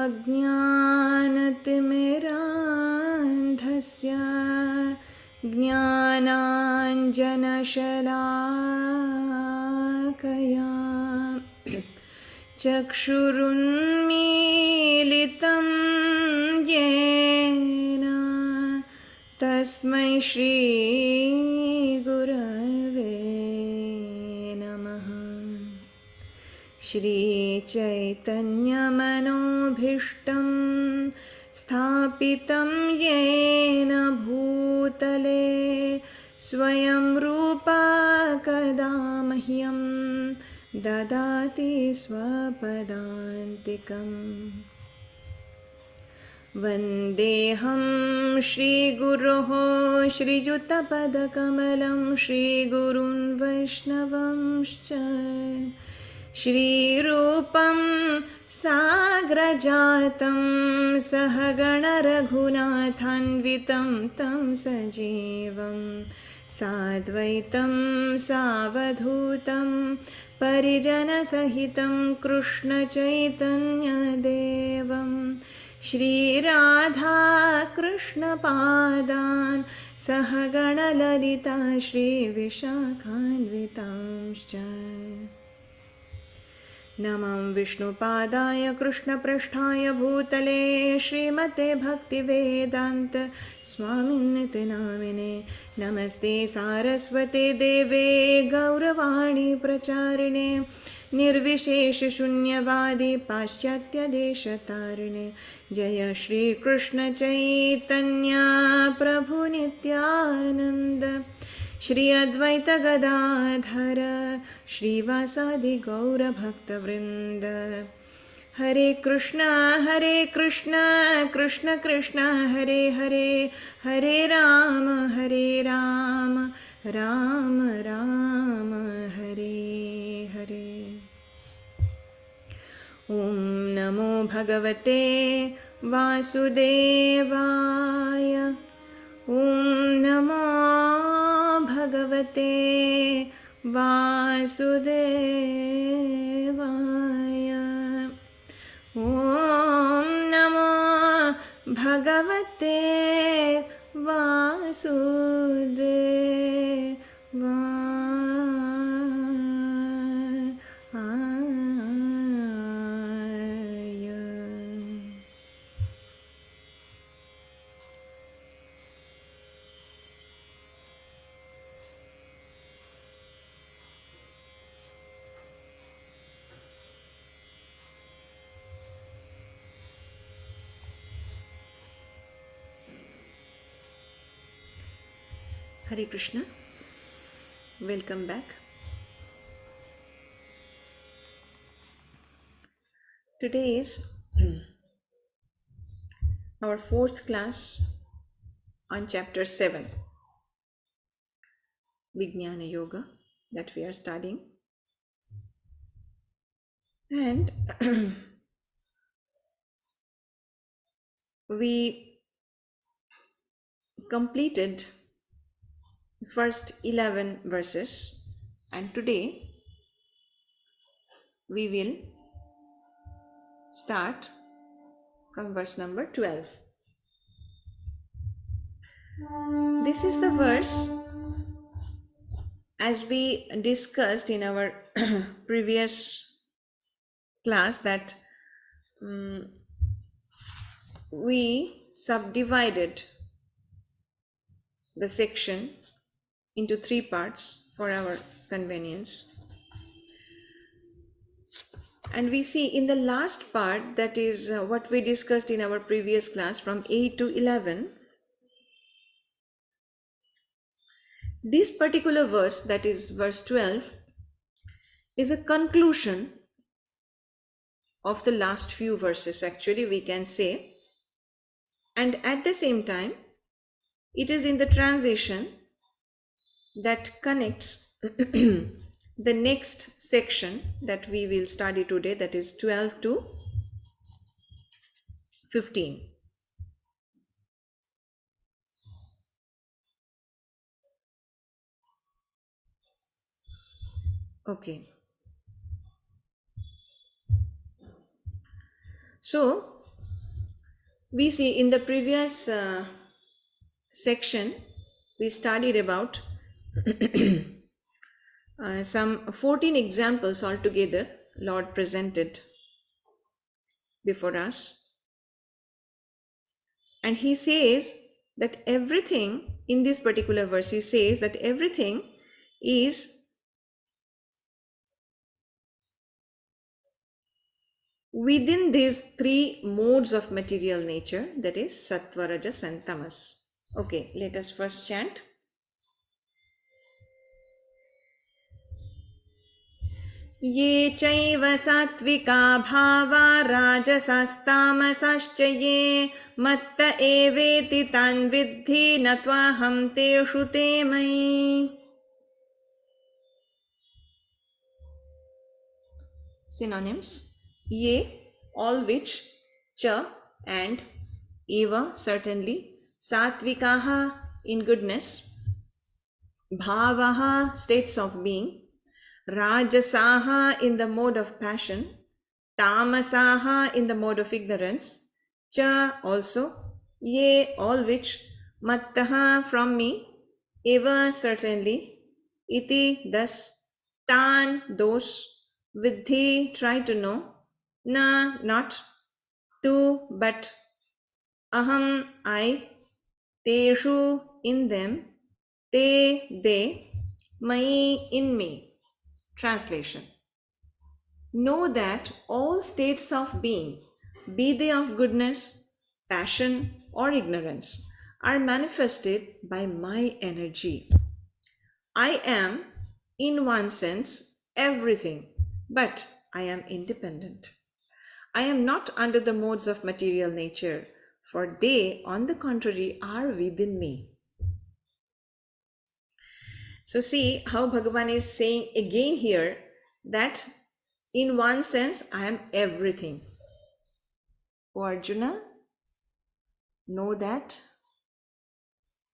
अज्ञानतिमिरान्धस्य ज्ञानाञ्जनशलाकया चक्षुरुन्मीलितं येन तस्मै श्रीगुरवे नमः। श्रीचैतन्यमनोभीष्टं स्थापितं येन भूतले स्वयं रूपा कदा मह्यं ददाति स्वपदान्तिकम्। वन्देऽहं श्रीगुरोः श्रीयुतपदकमलं श्रीगुरुन् वैष्णवंश्च श्रीरूपं साग्रजातं सहगणरघुनाथान्वितं तं सजीवं साद्वैतं सावधूतं परिजनसहितं कृष्णचैतन्यदेवं श्रीराधा कृष्णपादान् सहगणललिता श्रीविशाखान्वितांश्च। नमो विष्णुपादाय कृष्णपृष्ठाय भूतले श्रीमते भक्तिवेदान्त स्वामिन्निति नामिने। नमस्ते सारस्वते देवे गौरवाणी प्रचारिणे निर्विशेषशून्यवादी पाश्चात्यदेशतारिणे। जय श्रीकृष्ण चैतन्य प्रभु नित्यानन्द श्री अद्वैत गदाधर श्रीवासादि गौरभक्तवृन्द। हरे कृष्ण कृष्ण कृष्ण हरे हरे, हरे राम राम राम हरे हरे। ॐ नमो भगवते वासुदेवाय। ॐ नमो भगवते वासुदेवाय। ॐ नमो भगवते वासुदेवाय। Hare Krishna, welcome back. Today is our fourth class on chapter 7, Vijnana Yoga, that we are studying. And we completed first 11 verses, and today we will start from verse number 12. This is the verse, as we discussed in our previous class, that we subdivided the section into 3 parts for our convenience. And we see in the last part, that is what we discussed in our previous class from 8 to 11, this particular verse, that is verse 12, is a conclusion of the last few verses, actually, we can say. And at the same time, it is in the transition that connects the next section that we will study today, that is 12 to 15. Okay. So, We see in the previous section, we studied about some 14 examples altogether Lord presented before us. And he says that everything, in this particular verse, he says that everything is within these three modes of material nature, that is sattva, rajas and tamas. Okay, let us first chant. ये चैव सात्विका भावा राजसास्तामसाश्च ये मत्त एवेति तान् विद्धि न त्वाहं तेषु ते मयि. Synonyms: ye, all which, cha, and, eva, certainly, satvikaha, in goodness, bhavaha, states of being, rajasaha, in the mode of passion, tamasaha, in the mode of ignorance, cha, also, ye, all which, mattaha, from me, eva, certainly, iti, thus, tan, those, vidhi, try to know, na, not, tu, but, aham, I, teshu, in them, te, they, mai, in me. Translation: know that all states of being, be they of goodness, passion, or ignorance, are manifested by my energy. I am, in one sense, everything, but I am independent. I am not under the modes of material nature, for they, on the contrary, are within me. So see how Bhagavan is saying again here that in one sense I am everything. O Arjuna, know that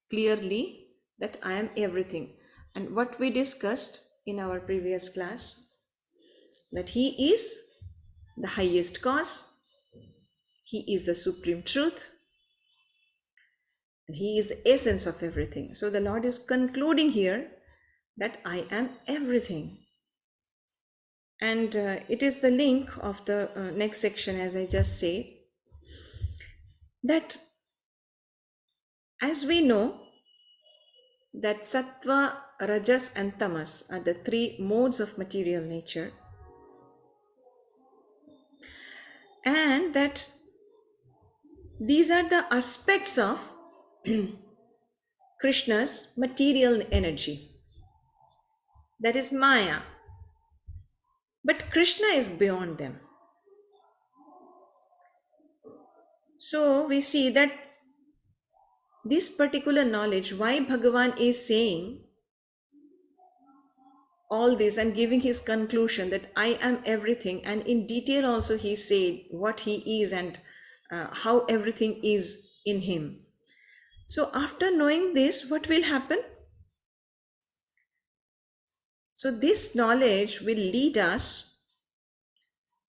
clearly that I am everything. And what we discussed in our previous class, that he is the highest cause, he is the supreme truth, and he is the essence of everything. So the Lord is concluding here that I am everything. And it is the link of the next section, as I just said, that as we know that sattva, rajas and tamas are the three modes of material nature, and that these are the aspects of Krishna's material energy, that is Maya. But Krishna is beyond them. So we see that this particular knowledge, why Bhagavan is saying all this and giving his conclusion that I am everything, and in detail also he said what he is and how everything is in him. So after knowing this, what will happen? So this knowledge will lead us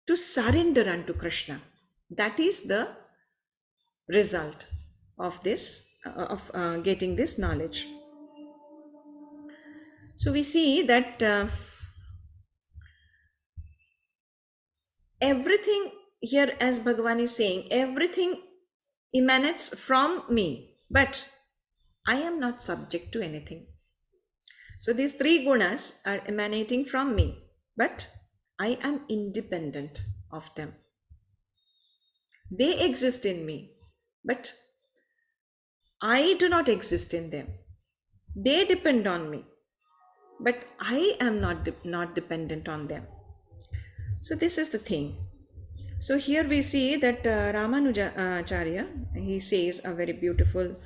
to surrender unto Krishna. That is the result of this, of getting this knowledge. So we see that everything here, as Bhagavan is saying, everything emanates from me, but I am not subject to anything. So these three gunas are emanating from me, but I am independent of them. They exist in me, but I do not exist in them. They depend on me, but I am not dependent on them. So this is the thing. So here we see that Ramanujacharya, he says a very beautiful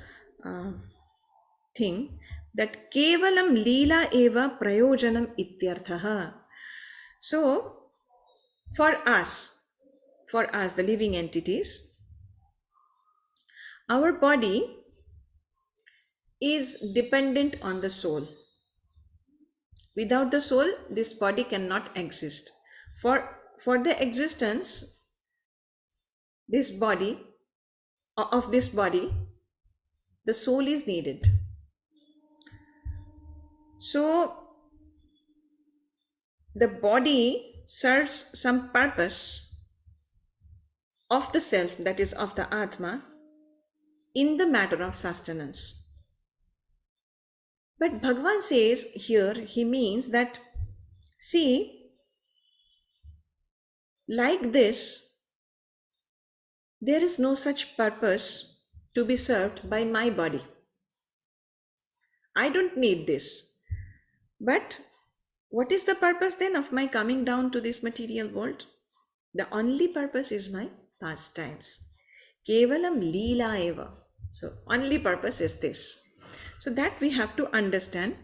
thing, that kevalam leela eva prayojanam ityarthaha. So for us, the living entities, our body is dependent on the soul. Without the soul, this body cannot exist. For the existence, this body of this body, the soul is needed. So the body serves some purpose of the self, that is of the Atma, in the matter of sustenance. But Bhagavan says here, he means that, see, like this, there is no such purpose to be served by my body. I don't need this. But what is the purpose then of my coming down to this material world? The only purpose is my pastimes. Kevalam leela eva. So only purpose is this. So that we have to understand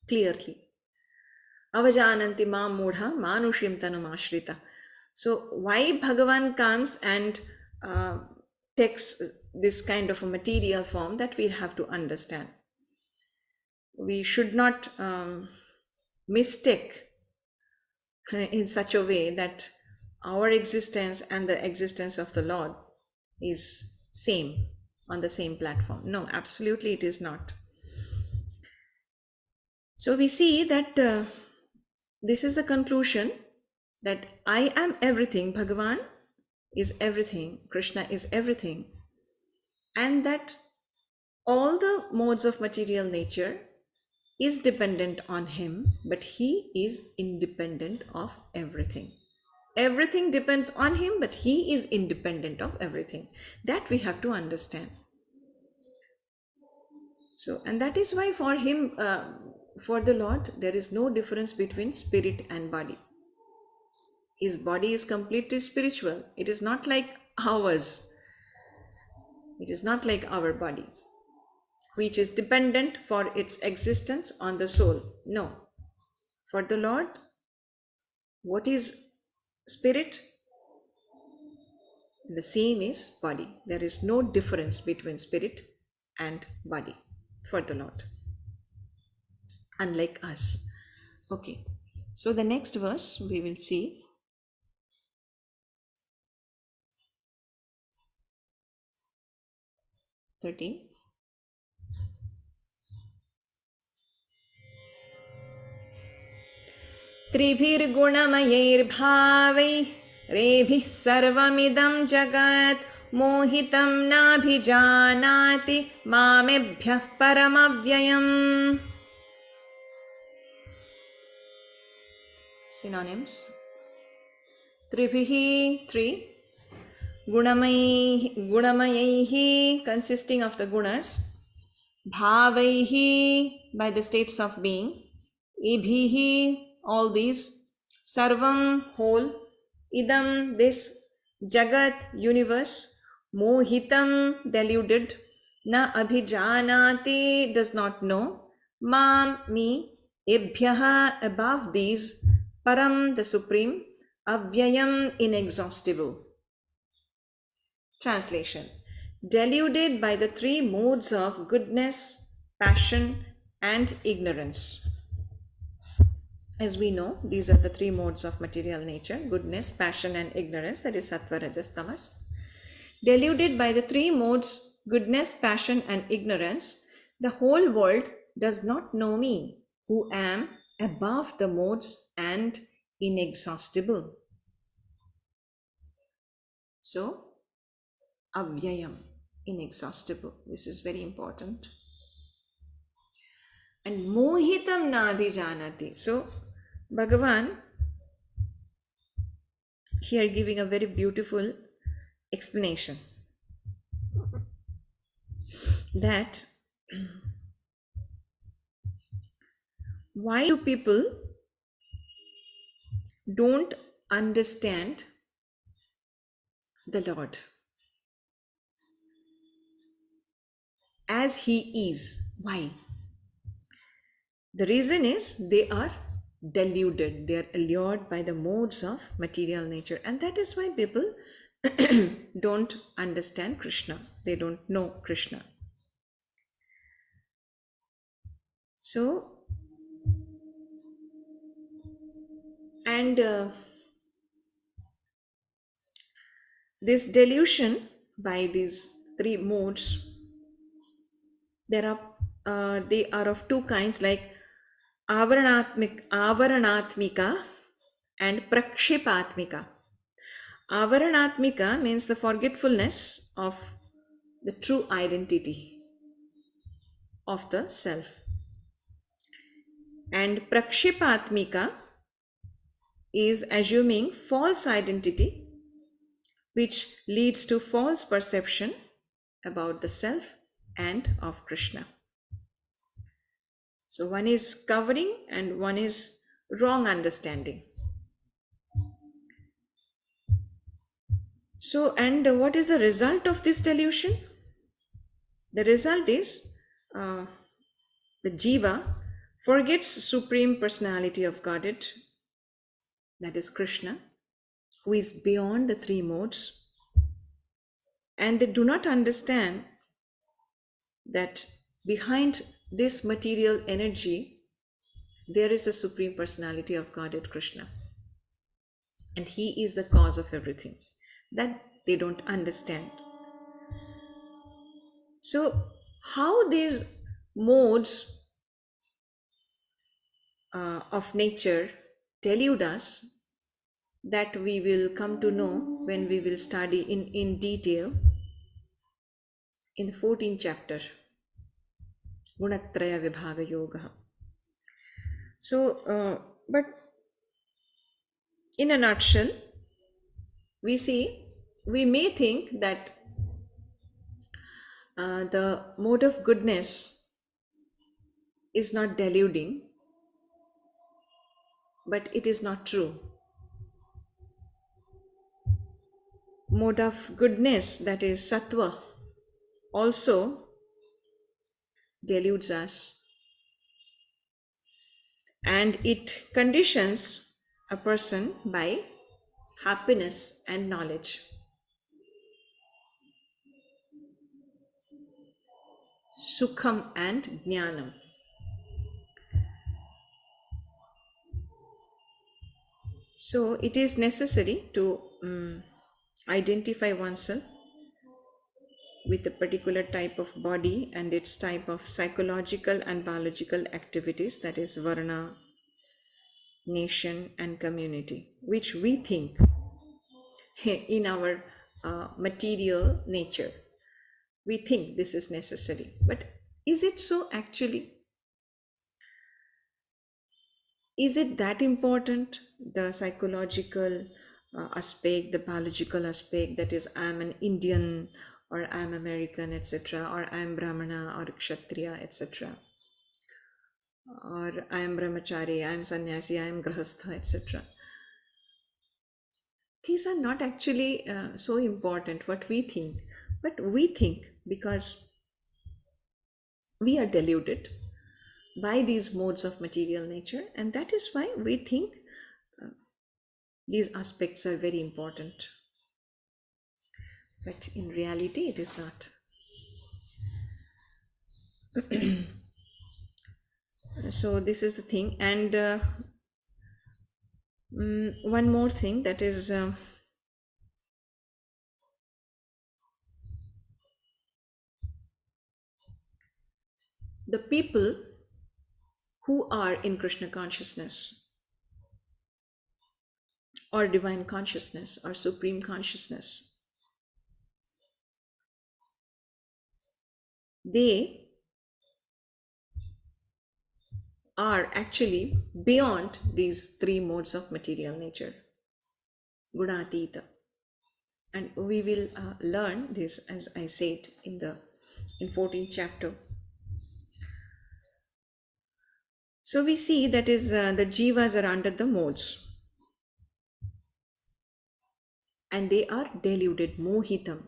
clearly. Avajananti ma mudha manushim tanum ashrita. So why Bhagavan comes and takes this kind of a material form, that we have to understand. We should not mistake in such a way that our existence and the existence of the Lord is same, on the same platform. No, absolutely it is not. So we see that this is the conclusion, that I am everything, Bhagavan is everything, Krishna is everything, and that all the modes of material nature is dependent on him, but he is independent of everything. Everything depends on him, but he is independent of everything. That we have to understand. So, and that is why for him, for the Lord, there is no difference between spirit and body. His body is completely spiritual. It is not like ours. It is not like our body, which is dependent for its existence on the soul. No. For the Lord, what is spirit? The same is body. There is no difference between spirit and body for the Lord, unlike us. Okay, so the next verse we will see. 13. त्रिभिर्गुणमयैर्भावैः रेभिः सर्वमिदं जगत् मोहितं नाभिजानाति मामेभ्यः परमव्ययम्. Synonyms. Tribhihi, three. Gunamaihi, consisting of the gunas. Bhavaihi, by the states of being. Ibhihi, all these. Sarvam, whole. Idam, this. Jagat, universe. Mohitam, deluded. Na abhijanati, does not know. Mam, me. Ebhyaha, above these. Param, the supreme. Avyayam, inexhaustible. Translation. Deluded by the three modes of goodness, passion, and ignorance. As we know, these are the three modes of material nature: goodness, passion, and ignorance, that is sattva, rajas, tamas. Deluded by the three modes, goodness, passion, and ignorance, the whole world does not know me, who am above the modes and inexhaustible. So, avyayam, inexhaustible. This is very important. And mohitam na abhijanati. So, Bhagavan here giving a very beautiful explanation, that why do people don't understand the Lord as he is? Why? The reason is they are deluded. They are allured by the modes of material nature, and that is why people don't understand Krishna. They don't know Krishna. So, and this delusion by these three modes. They are of two kinds, like avaranatmika and prakshipatmika. Avaranatmika means the forgetfulness of the true identity of the self, and prakshipatmika is assuming false identity, which leads to false perception about the self and of Krishna. So one is covering and one is wrong understanding. So, and what is the result of this delusion? The result is uh, the jiva forgets Supreme Personality of Godhead, that is Krishna, who is beyond the three modes, and they do not understand that behind this material energy there is a Supreme Personality of Godhead, Krishna, and he is the cause of everything. That they don't understand. So how these modes of nature delude us, that we will come to know when we will study in detail in the 14th chapter, Gunatraya Vibhaga Yoga. So, but in a nutshell, we may think that the mode of goodness is not deluding, but it is not true. Mode of goodness, that is sattva, also deludes us, and it conditions a person by happiness and knowledge. Sukham and jnanam. So it is necessary to identify oneself with a particular type of body and its type of psychological and biological activities, that is varna, nation, and community, which we think in our material nature. We think this is necessary. But is it so actually? Is it that important? The psychological aspect, the biological aspect, that is, I'm an Indian or I'm American, etc., or I'm Brahmana or Kshatriya, etc., or I'm Brahmachari, I'm Sannyasi, I'm Grahastha, etc. These are not actually so important what we think, but we think because we are deluded by these modes of material nature, and that is why we think these aspects are very important. But in reality, it is not. So, this is the thing. And one more thing, that is the people who are in Krishna consciousness or divine consciousness or supreme consciousness, they are actually beyond these three modes of material nature, gunatita. And we will learn this, as I said, in 14th chapter. So we see that is the jivas are under the modes, and they are deluded, mohitam.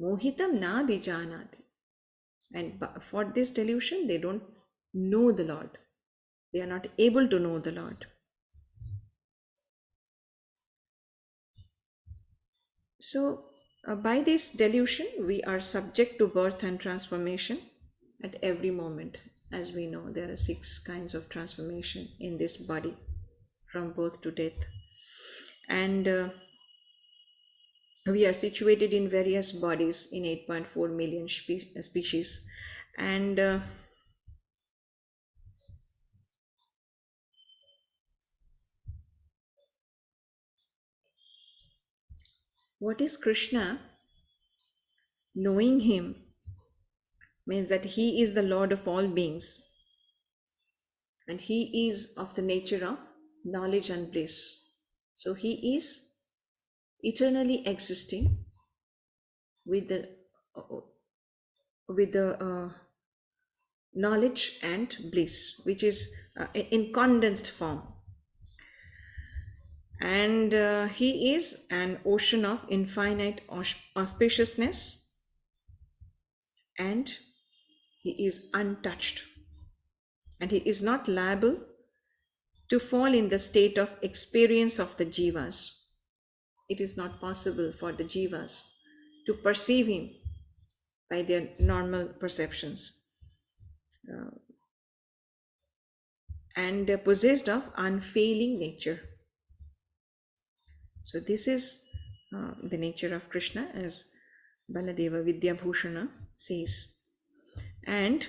Mohitam na bijanati. And for this delusion, they don't know the Lord. They are not able to know the Lord. So, by this delusion, we are subject to birth and transformation at every moment. As we know, there are 6 kinds of transformation in this body, from birth to death. And we are situated in various bodies in 8.4 million species. And what is Krishna? Knowing him means that he is the Lord of all beings, and he is of the nature of knowledge and bliss. So he is eternally existing with the knowledge and bliss, which is in condensed form. And he is an ocean of infinite auspiciousness, and he is untouched, and he is not liable to fall in the state of experience of the jivas. It is not possible for the jivas to perceive him by their normal perceptions, and possessed of unfailing nature. So this is the nature of Krishna, as Baladeva Vidyabhushana says. And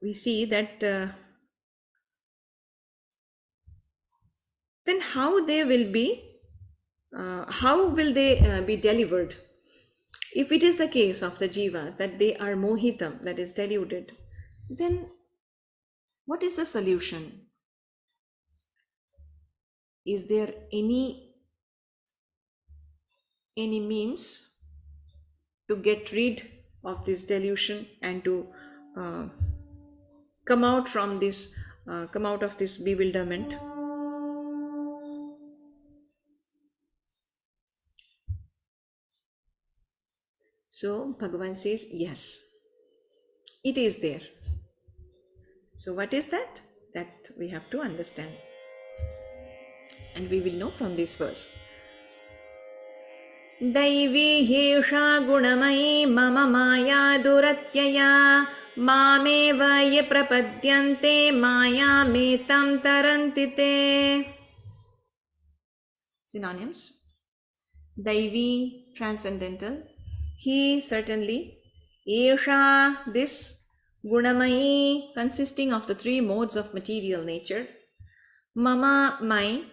we see that then how they will be, how will they be delivered? If it is the case of the jivas that they are mohitam, that is deluded, then what is the solution? Is there any means to get rid of this delusion and to come out of this bewilderment? So Bhagavan says, yes, it is there. So what is that? That we have to understand. And we will know from this verse. Devī hesha gunamayi mama maya duratyaya mameva ye prapadyante maya metam tarantite. Synonyms. Devī, transcendental. He, certainly. Esha, this. Gunamayi, consisting of the three modes of material nature. Mama, mine.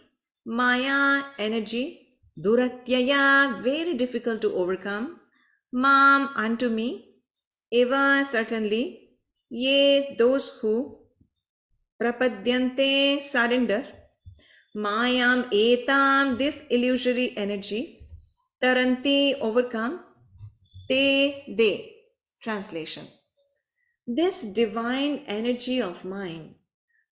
Maya, energy. Duratyaya, very difficult to overcome. Mam, unto me. Eva, certainly. Ye, those who. Prapadyante, surrender. Mayam, etam, this illusory energy. Taranti, overcome. Te, they. Translation. This divine energy of mine,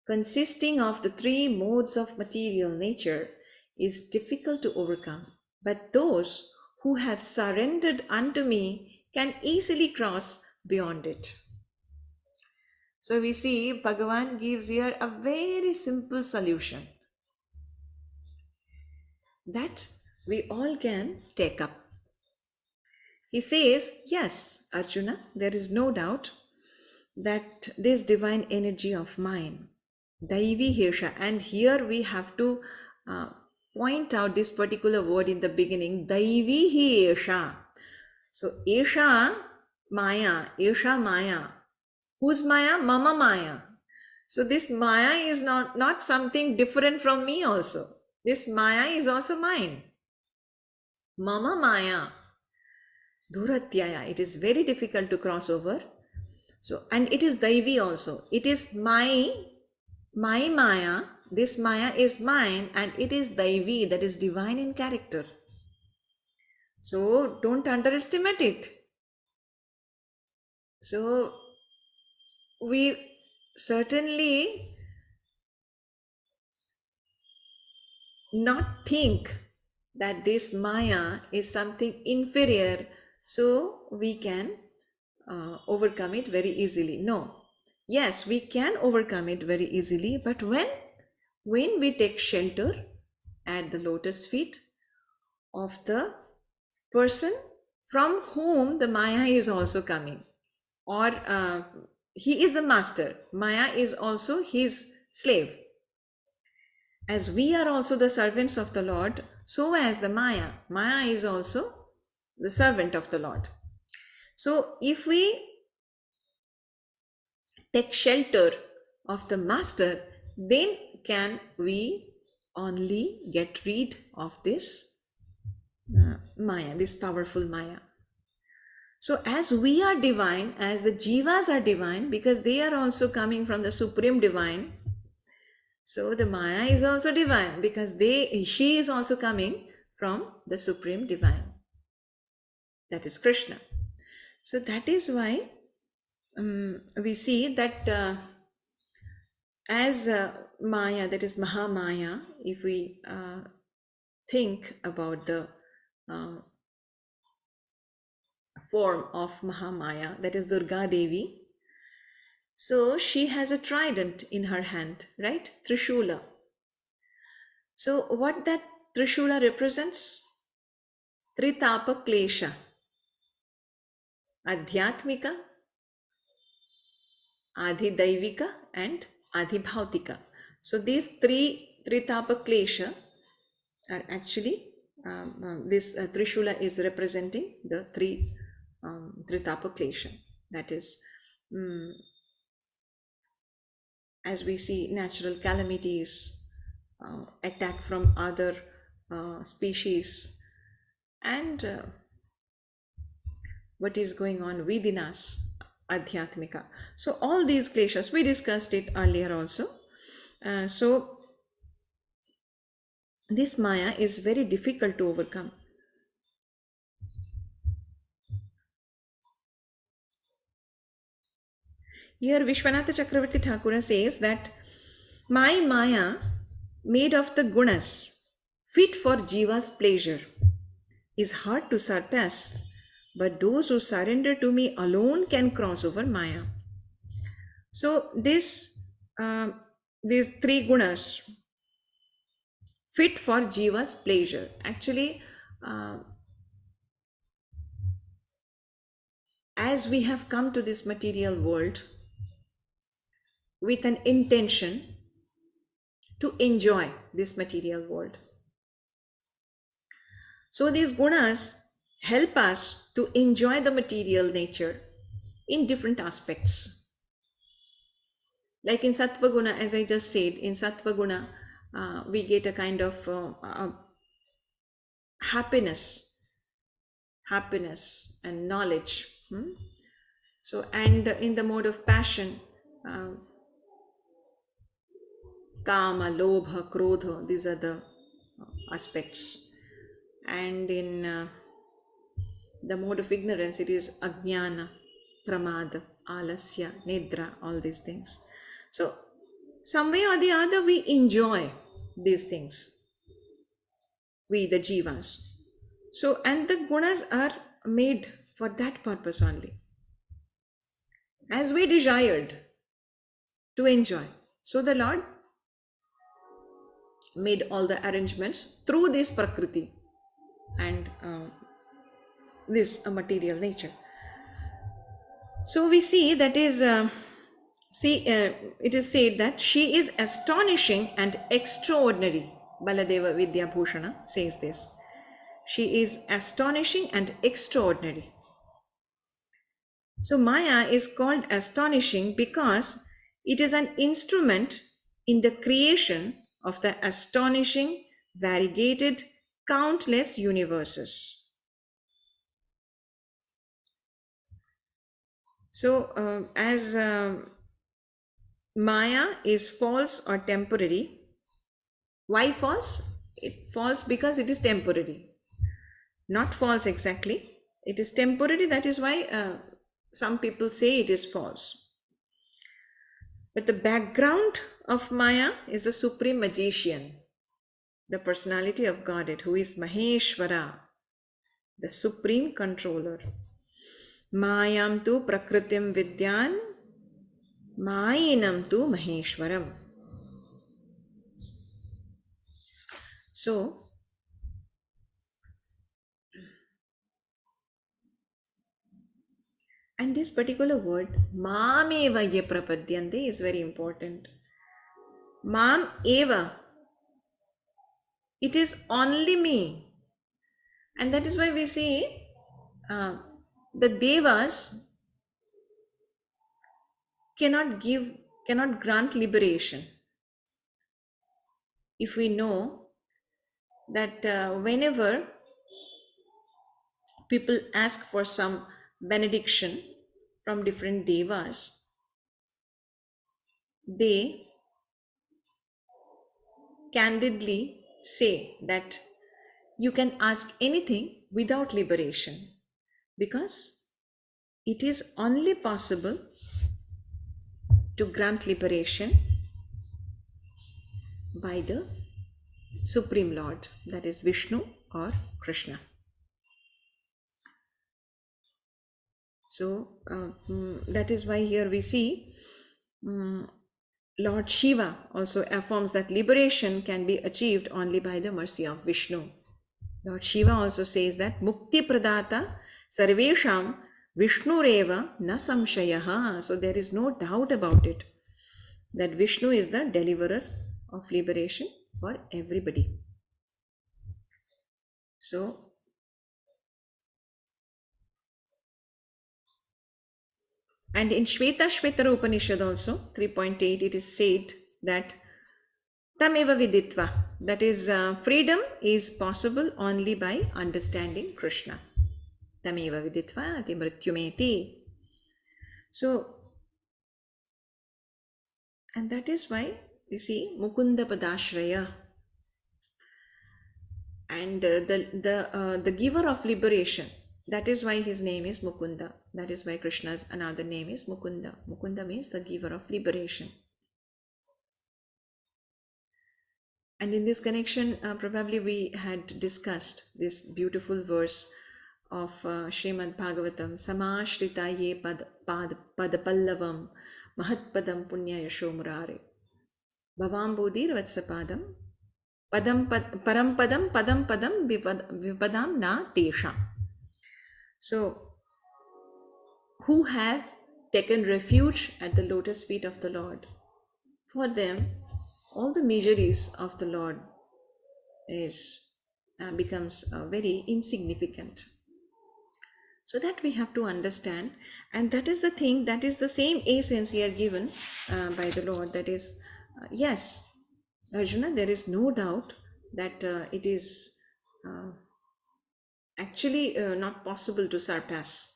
consisting of the three modes of material nature, is difficult to overcome. But those who have surrendered unto me can easily cross beyond it. So we see Bhagavan gives here a very simple solution that we all can take up. He says, yes, Arjuna, there is no doubt that this divine energy of mine, Devī Hesha, and here we have to point out this particular word in the beginning, Devī Hesha. So, Esha Maya, Esha Maya. Whose Maya? Mama Maya. So, this Maya is not something different from me also. This Maya is also mine. Mama Maya. Dhuratyaya. It is very difficult to cross over. So, and it is Devī also. It is my Maya. This Maya is mine, and it is Devī, that is divine in character. So, don't underestimate it. So, we certainly not think that this Maya is something inferior, so we can overcome it very easily. No. Yes, we can overcome it very easily, but when we take shelter at the lotus feet of the person from whom the Maya is also coming, or he is the master, Maya is also his slave. As we are also the servants of the Lord, so as the Maya. Maya is also the servant of the Lord. So if we take shelter of the Master, then can we only get rid of this Maya, this powerful Maya. So as we are divine, as the Jivas are divine, because they are also coming from the Supreme Divine, so the Maya is also divine because she is also coming from the Supreme Divine. That is Krishna. So that is why we see that as Maya, that is Mahamaya, if we think about the form of Mahamaya, that is Durga Devi. So she has a trident in her hand, right? Trishula. So what that Trishula represents? Tritapa Klesha. Adhyatmika, Adhidaivika and Adhibhautika. So these three Tritapa Klesha are actually, this Trishula is representing the three Tritapa Klesha. That is, as we see natural calamities, attack from other species, and what is going on within us, Adhyatmika. So all these kleshas, we discussed it earlier also. So this Maya is very difficult to overcome. Here Vishwanatha Chakrabarti Thakura says that my Maya, made of the gunas, fit for Jiva's pleasure, is hard to surpass, but those who surrender to me alone can cross over Maya. So these three gunas fit for Jiva's pleasure. Actually, as we have come to this material world with an intention to enjoy this material world, so these gunas help us to enjoy the material nature in different aspects. Like in Sattva Guna, as I just said, in Sattva Guna, we get a kind of happiness and knowledge. So, and in the mode of passion, Kama, Lobha, Krodha, these are the aspects. And in the mode of ignorance, it is Ajnana, Pramada, Alasya, Nidra, all these things. So, some way or the other, we enjoy these things, we the Jivas. So, and the gunas are made for that purpose only. As we desired to enjoy. So the Lord made all the arrangements through this Prakriti and this material nature. So we see that is, it is said that she is astonishing and extraordinary. Baladeva Vidya Bhushana says this. She is astonishing and extraordinary. So Maya is called astonishing because it is an instrument in the creation of the astonishing, variegated, countless universes. So as Maya is false or temporary, why false? It false because it is temporary. Not false exactly. It is temporary, that is why some people say it is false. But the background of Maya is a supreme magician, the personality of Godhead, who is Maheshwara, the supreme controller. Mayam tu prakritim vidyan, Mayinam tu Maheshwaram. So, and this particular word, Mameva ye prapadyante, is very important. Mam eva It is only me. And that is why we see the devas cannot grant liberation. If we know that whenever people ask for some benediction from different devas, they candidly say that you can ask anything without liberation, because it is only possible to grant liberation by the Supreme Lord, that is Vishnu or Krishna. So that is why here we see Lord Shiva also affirms that liberation can be achieved only by the mercy of Vishnu. Lord Shiva also says that Mukti Pradata Sarvesham Vishnureva na samshayaha. So there is no doubt about it that Vishnu is the deliverer of liberation for everybody. So and in Shvetashvetara Upanishad also 3.8 it is said that Tameva viditva, that is freedom is possible only by understanding Krishna. Tameva viditva ati mrityumeti. So, and that is why we see Mukunda Padashraya, and the giver of liberation. That is why his name is Mukunda. That is why Krishna's another name is Mukunda. Mukunda means the giver of liberation. And in this connection, probably we had discussed this beautiful verse of Śrimad Bhagavatam, Samashrita ye padapallavam mahatpadam punya yasho murare bhavam bodhir vatsapadam param padam vipadam na tesha. So, who have taken refuge at the lotus feet of the Lord, for them all the miseries of the Lord becomes very insignificant. So that we have to understand, and that is the thing, that is the same essence here given by the Lord. That is, yes, Arjuna, there is no doubt that it is actually not possible to surpass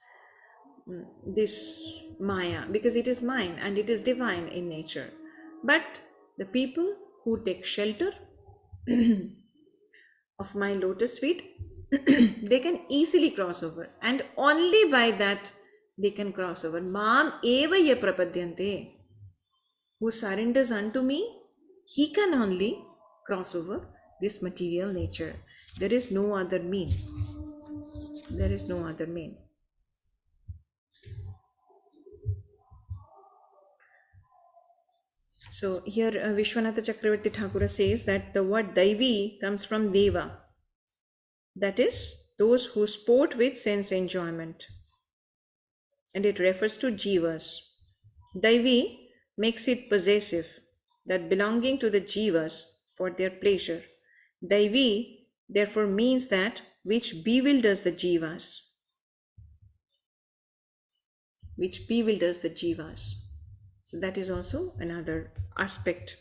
this Maya, because it is mine and it is divine in nature. But the people who take shelter of my lotus feet, they can easily cross over, and only by that they can cross over. Mam eva ye prapadyante. Who surrenders unto me, he can only cross over this material nature. There is no other mean. There is no other mean. So here Vishwanatha Chakrabarti Thakura says that the word Devī comes from Deva, that is, those who sport with sense enjoyment, and it refers to Jivas. Devī makes it possessive, that belonging to the Jivas for their pleasure. Devī therefore means that which bewilders the Jivas. Which bewilders the Jivas. So that is also another aspect.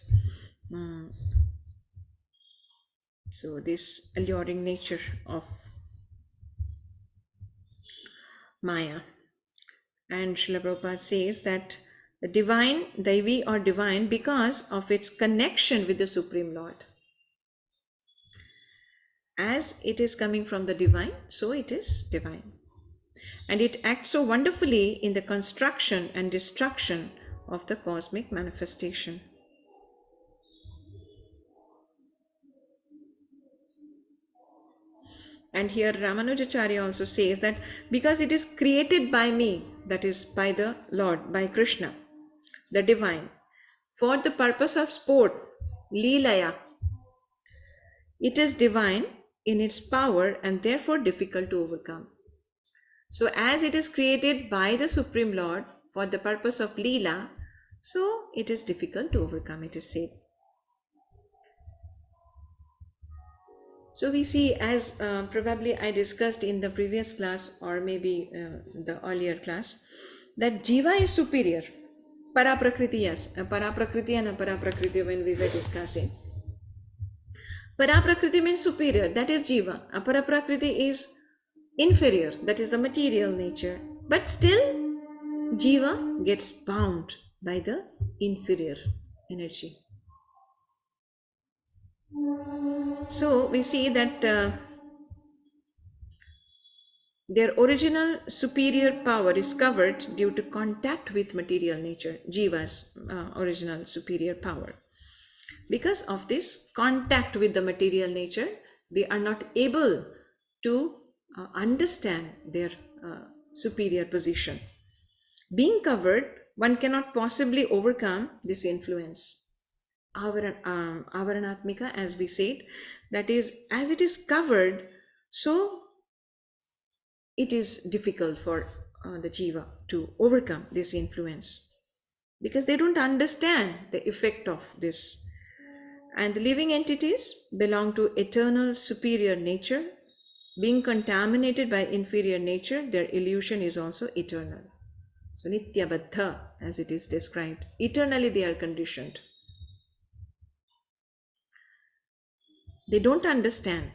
So this alluring nature of Maya. And Srila Prabhupada says that the divine, Devī or divine, because of its connection with the Supreme Lord. As it is coming from the divine, so it is divine. And it acts so wonderfully in the construction and destruction of the cosmic manifestation. And here Ramanujacharya also says that because it is created by me, that is by the Lord, by Krishna, the divine, for the purpose of sport, Leelaya, it is divine in its power and therefore difficult to overcome. So as it is created by the Supreme Lord for the purpose of Leela, so it is difficult to overcome, it is said. So we see, as probably I discussed in the previous class, or maybe the earlier class, that jiva is superior. Paraprakriti, yes, Paraprakriti and Aparaprakriti, when we were discussing, Paraprakriti means superior, that is jiva. Aparaprakriti is inferior, that is the material nature. But still jiva gets bound by the inferior energy. So we see that their original superior power is covered due to contact with material nature, jiva's original superior power. Because of this contact with the material nature, they are not able to understand their superior position. Being covered, one cannot possibly overcome this influence. Avaranatmika, as we said, that is, as it is covered, so it is difficult for the jiva to overcome this influence, because they don't understand the effect of this. And the living entities belong to eternal superior nature. Being contaminated by inferior nature, their illusion is also eternal. So nityabadha, as it is described, eternally they are conditioned. They don't understand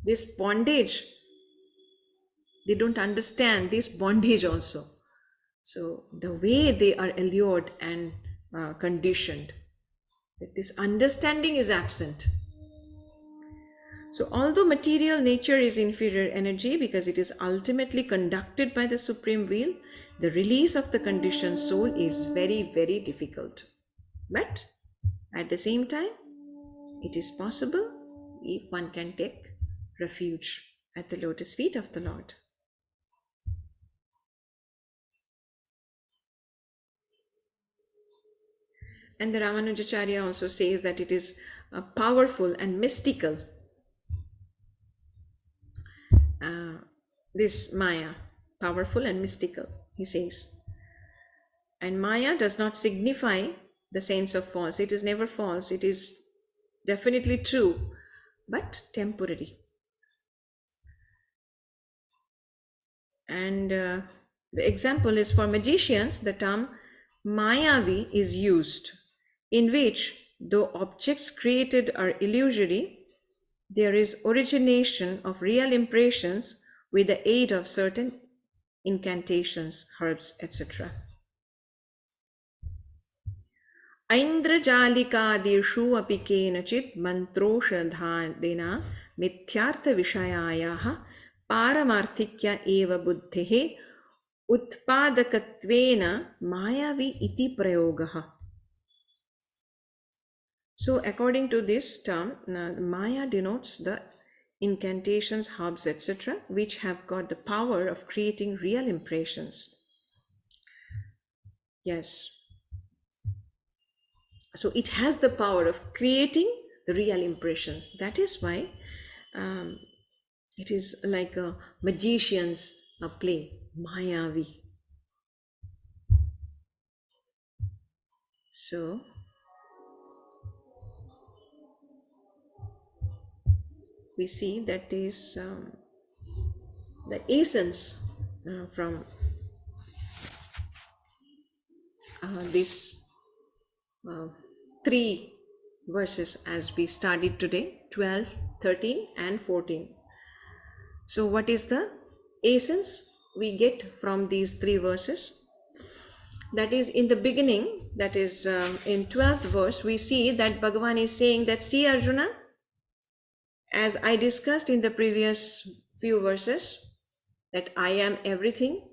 this bondage. They don't understand this bondage also. So the way they are allured and conditioned, that this understanding is absent. So although material nature is inferior energy, because it is ultimately conducted by the supreme will, the release of the conditioned soul is very, very difficult. But at the same time, it is possible if one can take refuge at the lotus feet of the Lord. And the Ramanujacharya also says that it is powerful and mystical. This Maya, powerful and mystical, he says. And Maya does not signify the sense of false. It is never false. It is definitely true, but temporary. And the example is, for magicians, the term Mayavi is used, in which, though objects created are illusory, there is origination of real impressions with the aid of certain incantations, herbs, etc. ऐन्द्रजालिकादिषु अपि केनचित् मन्त्रोषधादिना मिथ्यार्थविषयायाः पारमार्थिक्य एव बुद्धेः उत्पादकत्वेन मायावी इति प्रयोगः. So according to this term, Maya denotes the incantations, herbs, etc., which have got the power of creating real impressions. Yes. So it has the power of creating the real impressions. That is why it is like a magician's play, Mayavi. So we see that is the essence from these three verses as we studied today, 12, 13 and 14. So what is the essence we get from these three verses? That is, in the beginning, that is in 12th verse, we see that Bhagavan is saying that, see Arjuna, as I discussed in the previous few verses, that I am everything.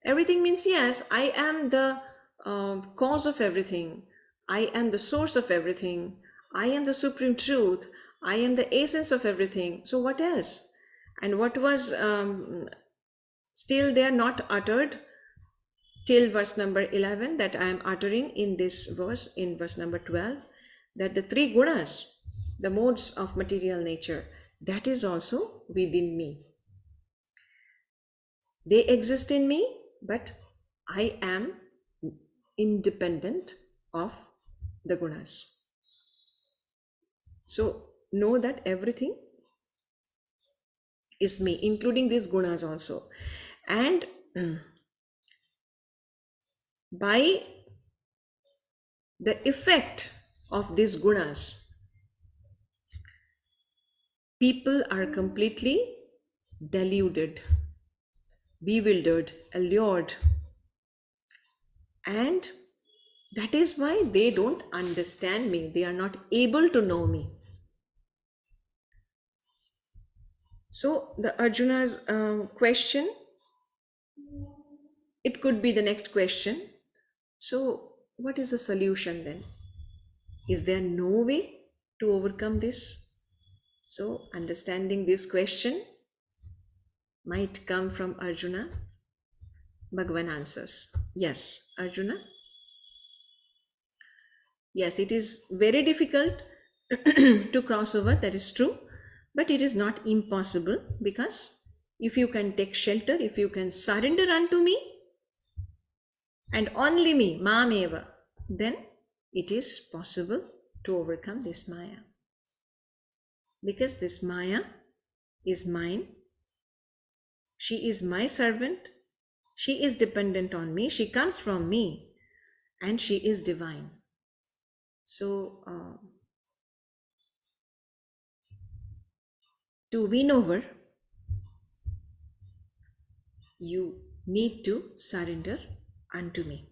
Everything means, yes, I am the cause of everything. I am the source of everything. I am the supreme truth. I am the essence of everything. So what else? And what was still there not uttered till verse number 11, that I am uttering in this verse, in verse number 12, that the three gunas, the modes of material nature, that is also within me. They exist in me, but I am independent of the gunas. So know that everything is me, including these gunas also. And by the effect of these gunas, people are completely deluded, bewildered, allured, and that is why they don't understand me. They are not able to know me. So the Arjuna's question, it could be the next question. So what is the solution then? Is there no way to overcome this? So understanding this question might come from Arjuna. Bhagavan answers, yes, Arjuna. Yes, it is very difficult to cross over, that is true, but it is not impossible, because if you can take shelter, if you can surrender unto me and only me, Mameva, then it is possible to overcome this Maya. Because this Maya is mine, she is my servant, she is dependent on me, she comes from me, and she is divine. So, to win over, you need to surrender unto me.